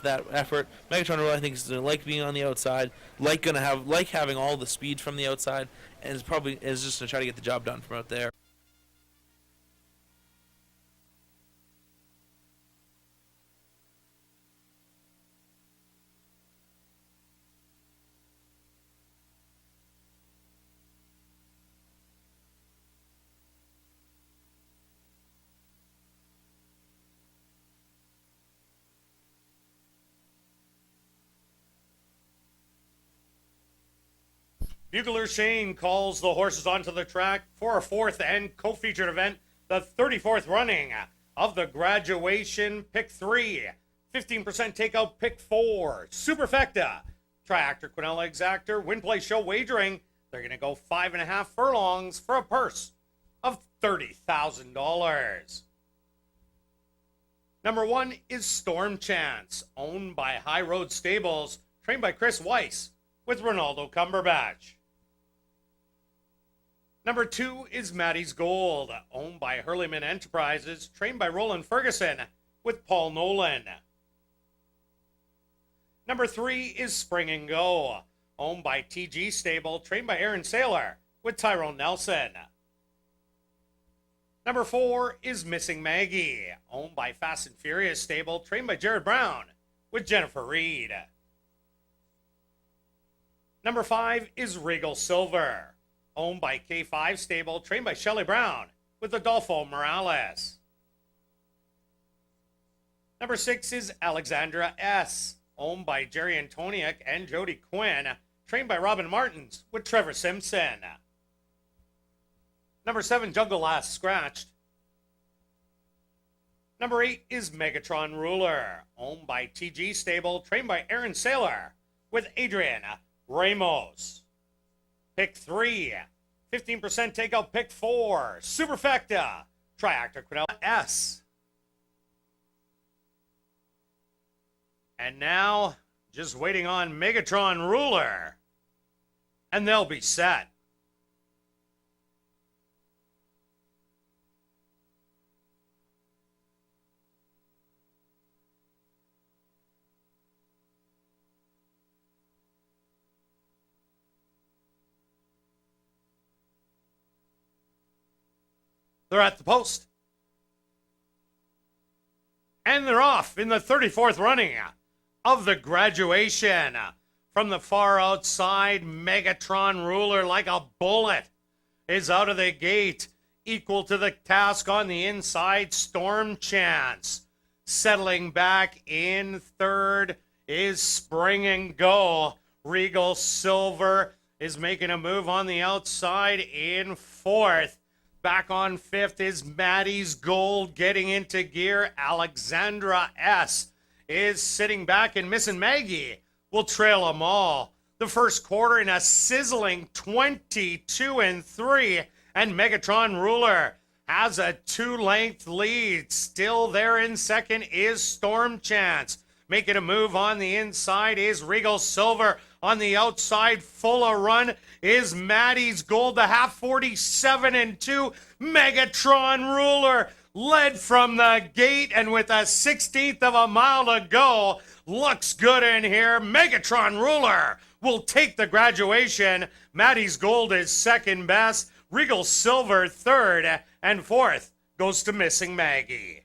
that effort. Megatron Ruler, I think, is like being on the outside, like having all the speed from the outside, and is just gonna try to get the job done from out there. Bugler Shane calls the horses onto the track for a fourth and co-featured event, the 34th running of the Graduation Pick 3. 15% takeout Pick 4. Superfecta. Triactor Quinella Exactor. Win Play Show Wagering. They're going to go 5.5 furlongs for a purse of $30,000. Number 1 is Storm Chance, owned by High Road Stables, trained by Chris Weiss with Ronaldo Cumberbatch. Number 2 is Maddie's Gold, owned by Hurleyman Enterprises, trained by Roland Ferguson with Paul Nolan. Number 3 is Spring and Go, owned by TG Stable, trained by Aaron Saylor with Tyrone Nelson. Number 4 is Missing Maggie, owned by Fast and Furious Stable, trained by Jared Brown with Jennifer Reed. Number 5 is Regal Silver, owned by K5 Stable, trained by Shelley Brown with Adolfo Morales. Number 6 is Alexandra S., owned by Jerry Antoniak and Jody Quinn, trained by Robin Martins with Trevor Simpson. Number 7, Jungle Last Scratched. Number 8 is Megatron Ruler, owned by TG Stable, trained by Aaron Saylor with Adrian Ramos. Pick 3, 15% takeout Pick 4, Superfecta, Triactor Quinella S. And now, just waiting on Megatron Ruler, and they'll be set. They're at the post. And they're off in the 34th running of the Graduation. From the far outside, Megatron Ruler, like a bullet, is out of the gate. Equal to the task on the inside, Storm Chance. Settling back in third is Spring and Go. Regal Silver is making a move on the outside in fourth. Back on fifth is Maddie's Gold getting into gear. Alexandra S. is sitting back, and Missing Maggie will trail them all. The first quarter in a sizzling 22-3, and Megatron Ruler has a 2-length lead. Still there in second is Storm Chance. Making a move on the inside is Regal Silver. On the outside, full of run is Maddie's Gold, the half 47-2. Megatron Ruler led from the gate, and with a 16th of a mile to go, looks good in here. Megatron Ruler will take the Graduation. Maddie's Gold is second best. Regal Silver third, and fourth goes to Missing Maggie.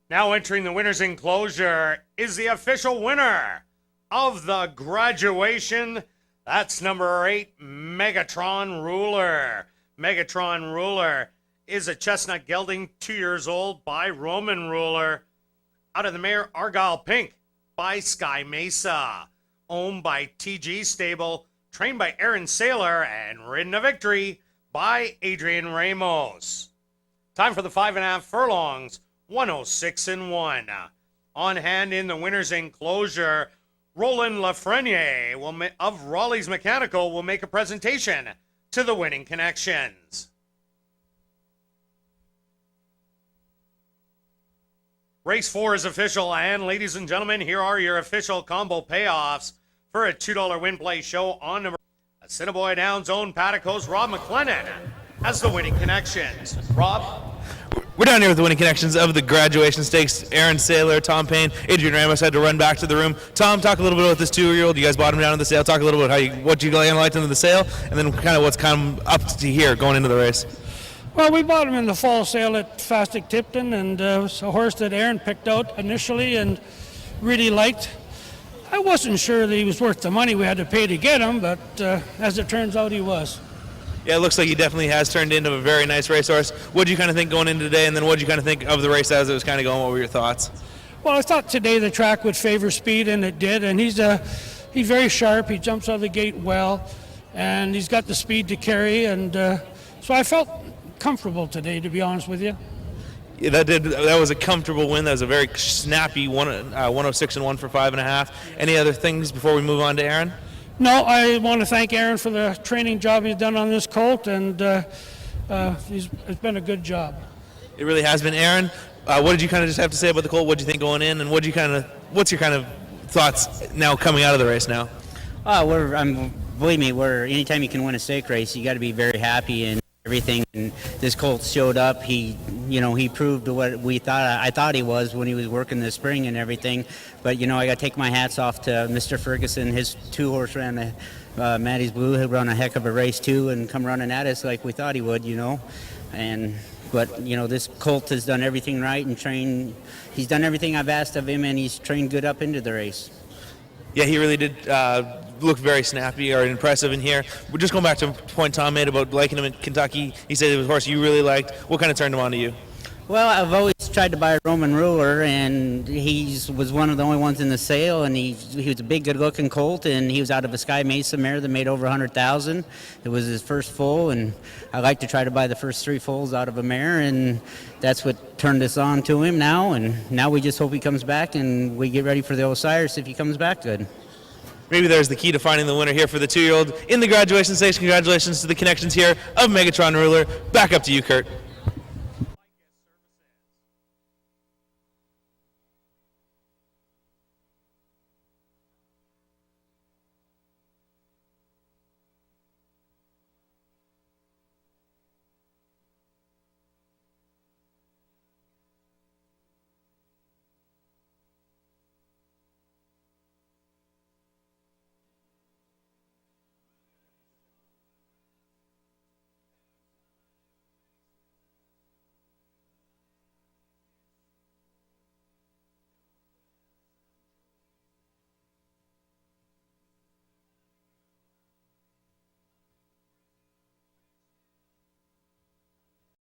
Now entering the winner's enclosure is the official winner of the Graduation. That's number 8, Megatron Ruler. Megatron Ruler is a chestnut gelding, 2 years old, by Roman Ruler. Out of the mare, Argyle Pink, by Sky Mesa. Owned by TG Stable, trained by Aaron Saylor, and ridden to victory by Adrian Ramos. Time for the 5.5 furlongs, 106-1. On hand in the winner's enclosure, Roland Lafreniere of Raleigh's Mechanical will make a presentation to the winning connections. Race 4 is official, and ladies and gentlemen, here are your official combo payoffs for a $2 win play show on number. Assiniboia Downs' own paddock host Rob McLennan has the winning connections. Rob? We're down here with the winning connections of the graduation stakes. Aaron Saylor, Tom Payne, Adrian Ramos had to run back to the room. Tom, talk a little bit about this 2-year-old. You guys bought him down in the sale. Talk a little bit what you liked into the sale, and then kind of what's come up to here going into the race. Well, we bought him in the fall sale at Fastic Tipton, and it was a horse that Aaron picked out initially and really liked. I wasn't sure that he was worth the money we had to pay to get him, but as it turns out, he was. Yeah, it looks like he definitely has turned into a very nice racehorse. What did you kind of think going into today, and then what did you kind of think of the race as it was kind of going? What were your thoughts? Well, I thought today the track would favor speed, and it did. And he's very sharp. He jumps out of the gate well, and he's got the speed to carry. And so I felt comfortable today, to be honest with you. Yeah, that was a comfortable win. That was a very snappy 106-1 for 5.5. Any other things before we move on to Aaron? No, I want to thank Aaron for the training job he's done on this colt, and it's been a good job. It really has been. Aaron, what did you kind of just have to say about the colt? What did you think going in, and what's your kind of thoughts now coming out of the race now? Believe me, anytime you can win a stake race, you got to be very happy and everything. And this colt showed up. He proved what I thought he was when he was working this spring and everything. But I got to take my hats off to Mr. Ferguson. His 2-horse ran Maddie's Blue. He'll run a heck of a race too, and come running at us like we thought he would. But this colt has done everything right and trained. He's done everything I've asked of him, and he's trained good up into the race. Yeah, he really did look very snappy or impressive in here. We're just going back to a point Tom made about liking him in Kentucky. He said it was a horse you really liked. What kind of turned him on to you? Well, I've always tried to buy a Roman Ruler, and he was one of the only ones in the sale, and he was a big, good-looking colt, and he was out of a Sky Mesa mare that made over 100,000. It was his first foal, and I like to try to buy the first 3 foals out of a mare, and that's what turned us on to him now, and now we just hope he comes back, and we get ready for the Osiris if he comes back good. Maybe there's the key to finding the winner here for the 2-year-old in the graduation stage. Congratulations to the connections here of Megatron Ruler. Back up to you, Kurt.